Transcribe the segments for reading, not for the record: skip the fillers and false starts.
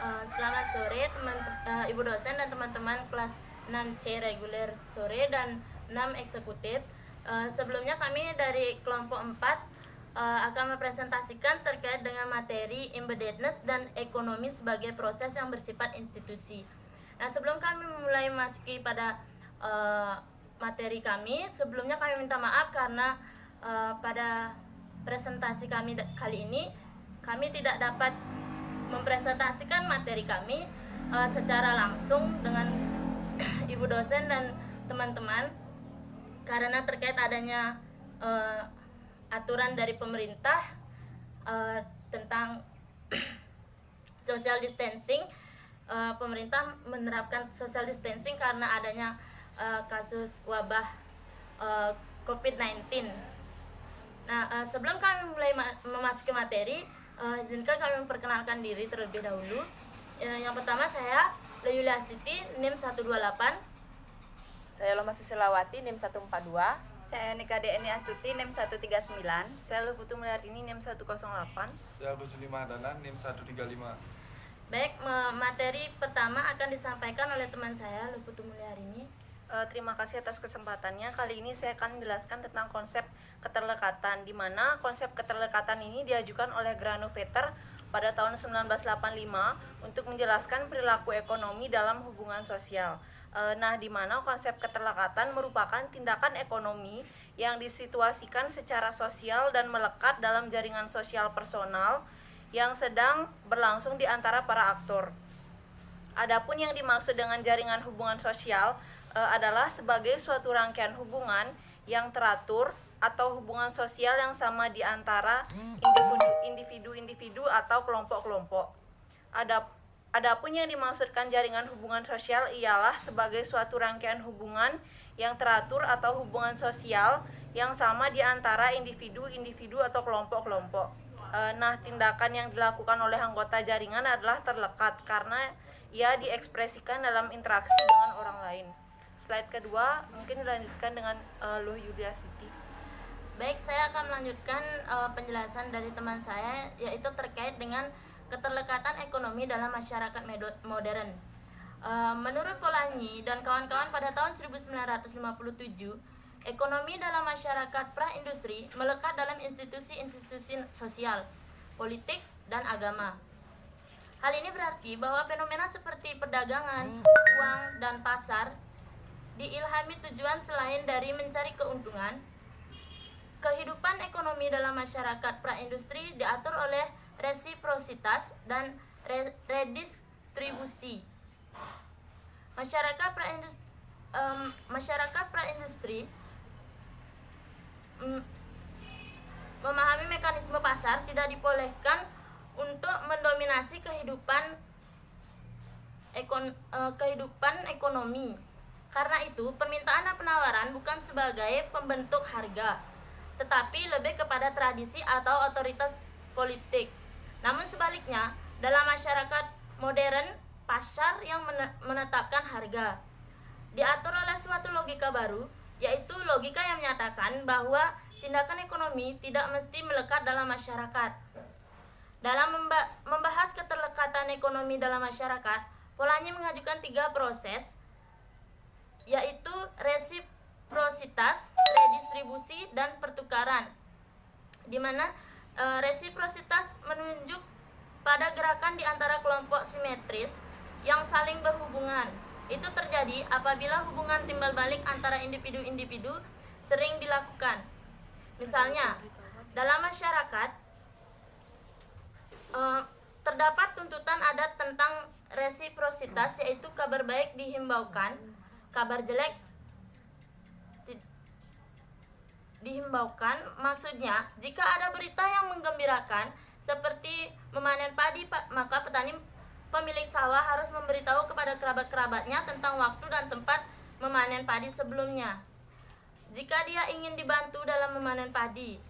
Selamat sore Ibu dosen dan teman-teman kelas 6C reguler sore dan 6 eksekutif. Sebelumnya kami dari kelompok 4 akan mempresentasikan terkait dengan materi embeddedness dan ekonomi sebagai proses yang bersifat institusi. Nah, sebelum kami mulai memasuki pada materi kami, sebelumnya kami minta maaf karena pada presentasi kami kali ini kami tidak dapat mempresentasikan materi kami secara langsung dengan ibu dosen dan teman-teman karena terkait adanya aturan dari pemerintah tentang social distancing. Pemerintah menerapkan social distancing karena adanya kasus wabah COVID-19. Nah, sebelum kami mulai memasuki materi, izinkan kami memperkenalkan diri terlebih dahulu. Yang pertama saya Leyulia Astiti, NIM 128. Saya Loma Susilawati, NIM 142. Saya Nika Deni Astuti, NIM 139. Saya Luputu Mulyardini, NIM 108. Saya Agus Lima Adanan, NIM 135. Baik, materi pertama akan disampaikan oleh teman saya Luputu Mulyardini. Terima kasih atas kesempatannya. Kali ini saya akan menjelaskan tentang konsep keterlekatan, di mana konsep keterlekatan ini diajukan oleh Granovetter pada tahun 1985 untuk menjelaskan perilaku ekonomi dalam hubungan sosial. Nah, di mana konsep keterlekatan merupakan tindakan ekonomi yang disituasikan secara sosial dan melekat dalam jaringan sosial personal yang sedang berlangsung di antara para aktor. Adapun yang dimaksud dengan jaringan hubungan sosial adalah sebagai suatu rangkaian hubungan yang teratur atau hubungan sosial yang sama di antara individu-individu atau kelompok-kelompok. Adapun yang dimaksudkan jaringan hubungan sosial ialah sebagai suatu rangkaian hubungan yang teratur atau hubungan sosial yang sama di antara individu-individu atau kelompok-kelompok. Nah, tindakan yang dilakukan oleh anggota jaringan adalah terlekat karena ia diekspresikan dalam interaksi dengan orang lain. Slide kedua mungkin dilanjutkan dengan Luh Yulia Siti. Baik, saya akan melanjutkan penjelasan dari teman saya, yaitu terkait dengan keterlekatan ekonomi dalam masyarakat modern. Menurut Polanyi dan kawan-kawan pada tahun 1957, ekonomi dalam masyarakat pra-industri melekat dalam institusi-institusi sosial, politik, dan agama. Hal ini berarti bahwa fenomena seperti perdagangan, uang, dan pasar diilhami tujuan selain dari mencari keuntungan. Kehidupan ekonomi dalam masyarakat pra-industri diatur oleh resiprositas dan redistribusi. Masyarakat pra-industri memahami mekanisme pasar tidak dibolehkan untuk mendominasi kehidupan ekonomi. Karena itu, permintaan dan penawaran bukan sebagai pembentuk harga, tetapi lebih kepada tradisi atau otoritas politik. Namun sebaliknya, dalam masyarakat modern, pasar yang menetapkan harga. Diatur oleh suatu logika baru, yaitu logika yang menyatakan bahwa tindakan ekonomi tidak mesti melekat dalam masyarakat. Dalam membahas keterlekatan ekonomi dalam masyarakat, Polanyi mengajukan 3 proses, yaitu resiprositas, redistribusi, dan pertukaran, di mana resiprositas menunjuk pada gerakan di antara kelompok simetris yang saling berhubungan. Itu terjadi apabila hubungan timbal balik antara individu-individu sering dilakukan. Misalnya, dalam masyarakat terdapat tuntutan adat tentang resiprositas, yaitu kabar baik dihimbaukan, kabar jelek dihimbaukan. Maksudnya, jika ada berita yang menggembirakan seperti memanen padi, maka petani pemilik sawah harus memberitahu kepada kerabat-kerabatnya tentang waktu dan tempat memanen padi sebelumnya, jika dia ingin dibantu dalam memanen padi.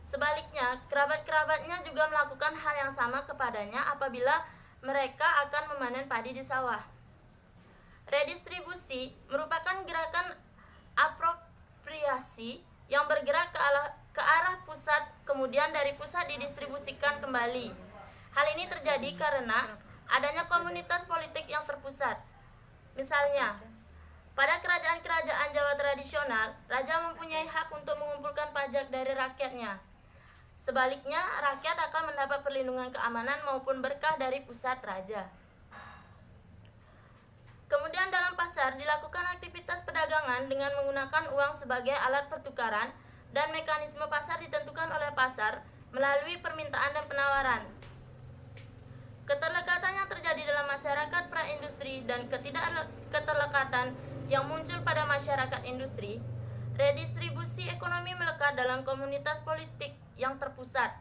Sebaliknya, kerabat-kerabatnya juga melakukan hal yang sama kepadanya apabila mereka akan memanen padi di sawah. Redistribusi merupakan gerakan apropriasi yang bergerak ke arah pusat, kemudian dari pusat didistribusikan kembali. Hal ini terjadi karena adanya komunitas politik yang terpusat. Misalnya, pada kerajaan-kerajaan Jawa tradisional, raja mempunyai hak untuk mengumpulkan pajak dari rakyatnya. Sebaliknya, rakyat akan mendapat perlindungan keamanan maupun berkah dari pusat raja. Kemudian dalam pasar dilakukan aktivitas perdagangan dengan menggunakan uang sebagai alat pertukaran dan mekanisme pasar ditentukan oleh pasar melalui permintaan dan penawaran. Keterlekatan yang terjadi dalam masyarakat praindustri dan ketidakketerlekatan yang muncul pada masyarakat industri, redistribusi ekonomi melekat dalam komunitas politik yang terpusat.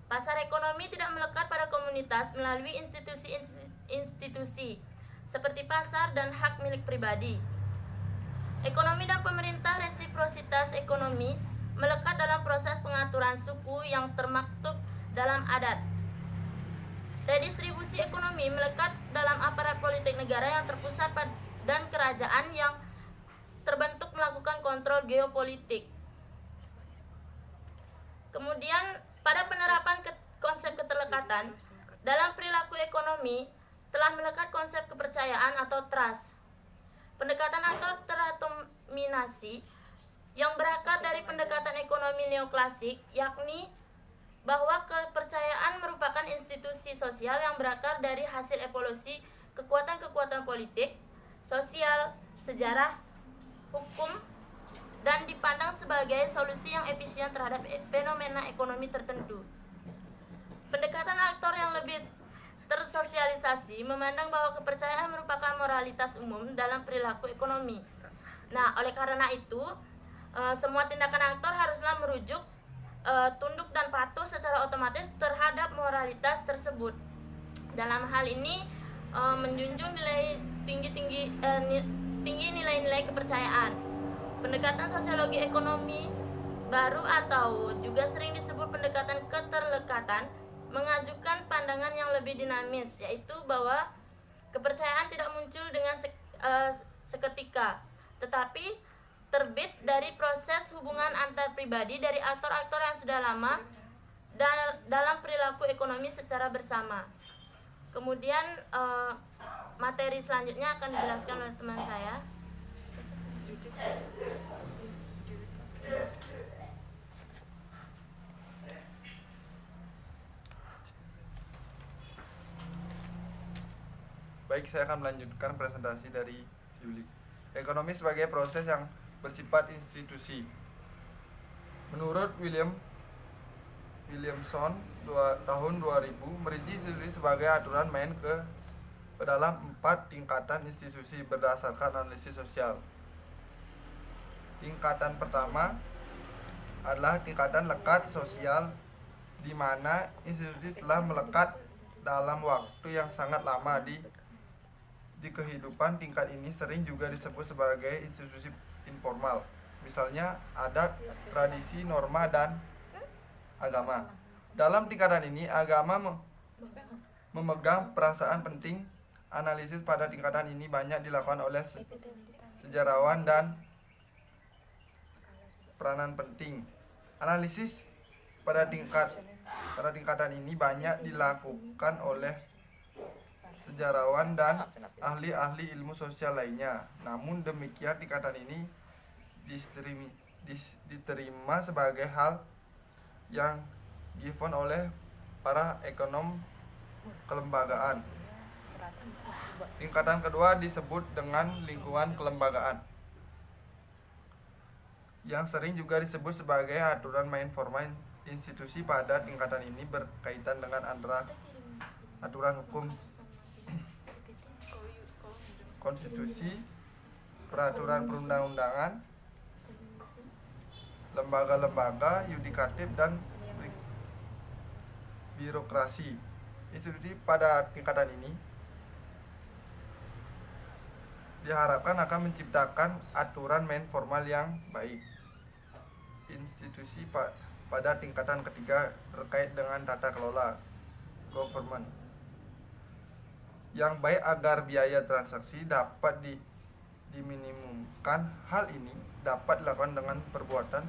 Pasar ekonomi tidak melekat pada komunitas melalui institusi-institusi seperti pasar dan hak milik pribadi. Ekonomi dan pemerintah resiprositas ekonomi melekat dalam proses pengaturan suku yang termaktub dalam adat. Redistribusi ekonomi melekat dalam aparat politik negara yang terpusat dan kerajaan yang terbentuk melakukan kontrol geopolitik. Kemudian pada penerapan konsep keterlekatan dalam perilaku ekonomi telah melekat konsep kepercayaan atau trust. Pendekatan atau teratominasi yang berakar dari pendekatan ekonomi neoklasik, yakni bahwa kepercayaan merupakan institusi sosial yang berakar dari hasil evolusi kekuatan-kekuatan politik, sosial, sejarah, hukum, dan dipandang sebagai solusi yang efisien terhadap fenomena ekonomi tertentu. Pendekatan aktor yang lebih tersosialisasi memandang bahwa kepercayaan merupakan moralitas umum dalam perilaku ekonomi. Nah, oleh karena itu, semua tindakan aktor haruslah merujuk tunduk dan patuh secara otomatis terhadap moralitas tersebut. Dalam hal ini menjunjung tinggi nilai-nilai kepercayaan. Pendekatan sosiologi ekonomi baru atau juga sering disebut pendekatan keterlekatan mengajukan pandangan yang lebih dinamis, yaitu bahwa kepercayaan tidak muncul dengan seketika, tetapi terbit dari proses hubungan antar pribadi dari aktor-aktor yang sudah lama dalam perilaku ekonomi secara bersama. Kemudian materi selanjutnya akan dijelaskan oleh teman saya. Baik, saya akan melanjutkan presentasi dari Yuli. Ekonomi sebagai proses yang bersifat institusi. Menurut Williamson tahun 2000 merinci institusi sebagai aturan main ke dalam 4 tingkatan institusi berdasarkan analisis sosial. Tingkatan pertama adalah tingkatan lekat sosial, di mana institusi telah melekat dalam waktu yang sangat lama di kehidupan. Tingkat ini sering juga disebut sebagai institusi informal, misalnya adat, tradisi, norma, dan agama. Dalam tingkatan ini, agama memegang perasaan penting. Analisis pada tingkatan ini banyak dilakukan oleh sejarawan dan peranan penting. Analisis pada tingkatan ini banyak dilakukan oleh sejarawan dan ahli-ahli ilmu sosial lainnya. Namun demikian, tingkatan ini diterima sebagai hal yang given oleh para ekonom kelembagaan. Tingkatan kedua disebut dengan lingkungan kelembagaan, yang sering juga disebut sebagai aturan main formal institusi. Pada tingkatan ini berkaitan dengan antara aturan hukum, konstitusi, peraturan perundang-undangan, lembaga-lembaga yudikatif, dan birokrasi. Institusi pada tingkatan ini diharapkan akan menciptakan aturan main formal yang baik. Institusi pada tingkatan ketiga terkait dengan tata kelola, government, yang baik agar biaya transaksi dapat diminimumkan. Hal ini dapat dilakukan dengan perbuatan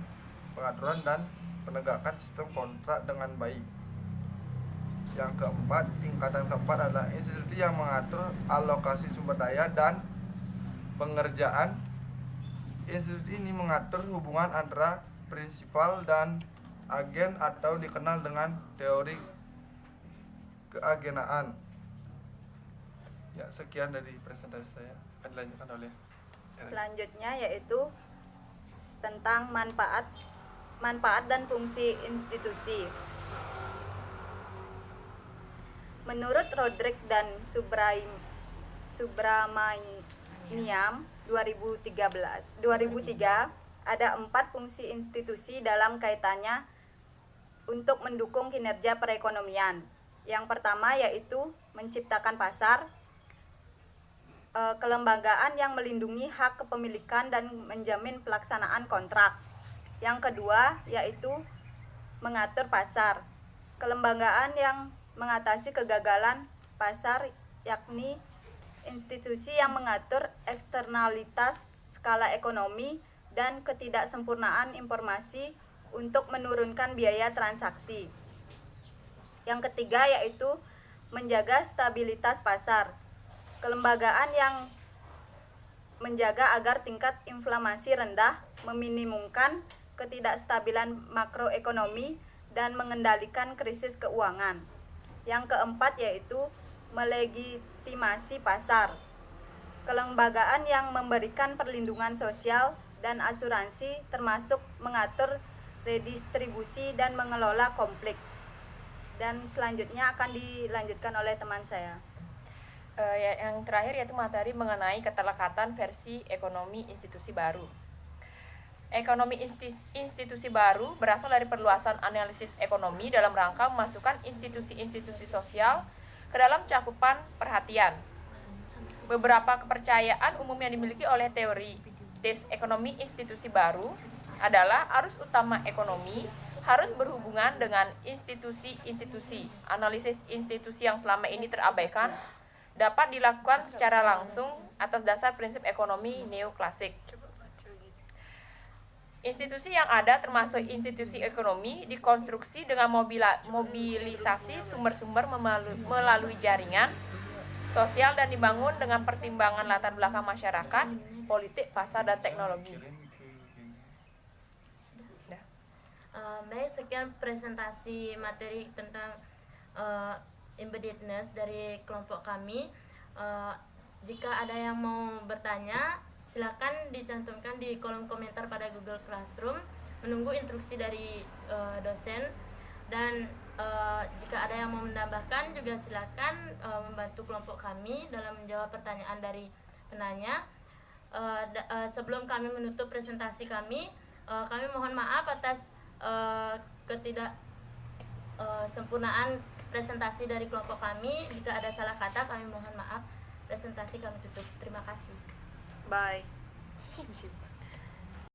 pengaturan dan penegakan sistem kontrak dengan baik. Yang keempat, tingkatan keempat adalah institusi yang mengatur alokasi sumber daya dan pengerjaan. Institusi ini mengatur hubungan antara prinsipal dan agen atau dikenal dengan teori keagenaan. Ya, sekian dari presentasi saya. Akan dilanjutkan oleh Selanjutnya yaitu tentang manfaat dan fungsi institusi. Menurut Rodrik dan Subramaniam 2003 ada 4 fungsi institusi dalam kaitannya untuk mendukung kinerja perekonomian. Yang pertama yaitu menciptakan pasar, kelembagaan yang melindungi hak kepemilikan dan menjamin pelaksanaan kontrak. Yang kedua yaitu mengatur pasar, kelembagaan yang mengatasi kegagalan pasar, yakni institusi yang mengatur eksternalitas skala ekonomi dan ketidaksempurnaan informasi untuk menurunkan biaya transaksi. Yang ketiga yaitu menjaga stabilitas pasar, kelembagaan yang menjaga agar tingkat inflasi rendah, meminimumkan ketidakstabilan makroekonomi, dan mengendalikan krisis keuangan. Yang keempat yaitu melegitimasi pasar, kelembagaan yang memberikan perlindungan sosial dan asuransi termasuk mengatur redistribusi dan mengelola konflik. Dan selanjutnya akan dilanjutkan oleh teman saya. Yang terakhir yaitu materi mengenai keterlekatan versi ekonomi institusi baru. Ekonomi institusi baru berasal dari perluasan analisis ekonomi dalam rangka memasukkan institusi-institusi sosial ke dalam cakupan perhatian. Beberapa kepercayaan umum yang dimiliki oleh teori tes ekonomi institusi baru adalah arus utama ekonomi harus berhubungan dengan institusi-institusi. Analisis institusi yang selama ini terabaikan dapat dilakukan secara langsung atas dasar prinsip ekonomi neoklasik. Institusi yang ada termasuk institusi ekonomi dikonstruksi dengan mobilisasi sumber-sumber melalui jaringan sosial dan dibangun dengan pertimbangan latar belakang masyarakat, politik, pasar, dan teknologi. Baik, sekian presentasi materi tentang embeddedness dari kelompok kami. Jika ada yang mau bertanya, silakan dicantumkan di kolom komentar pada Google Classroom. Menunggu instruksi dari dosen. Dan jika ada yang mau menambahkan juga silakan membantu kelompok kami dalam menjawab pertanyaan dari penanya. Sebelum kami menutup presentasi kami mohon maaf atas sempurnaan presentasi dari kelompok kami. Jika ada salah kata kami mohon maaf. Presentasi kami tutup. Terima kasih. Bye.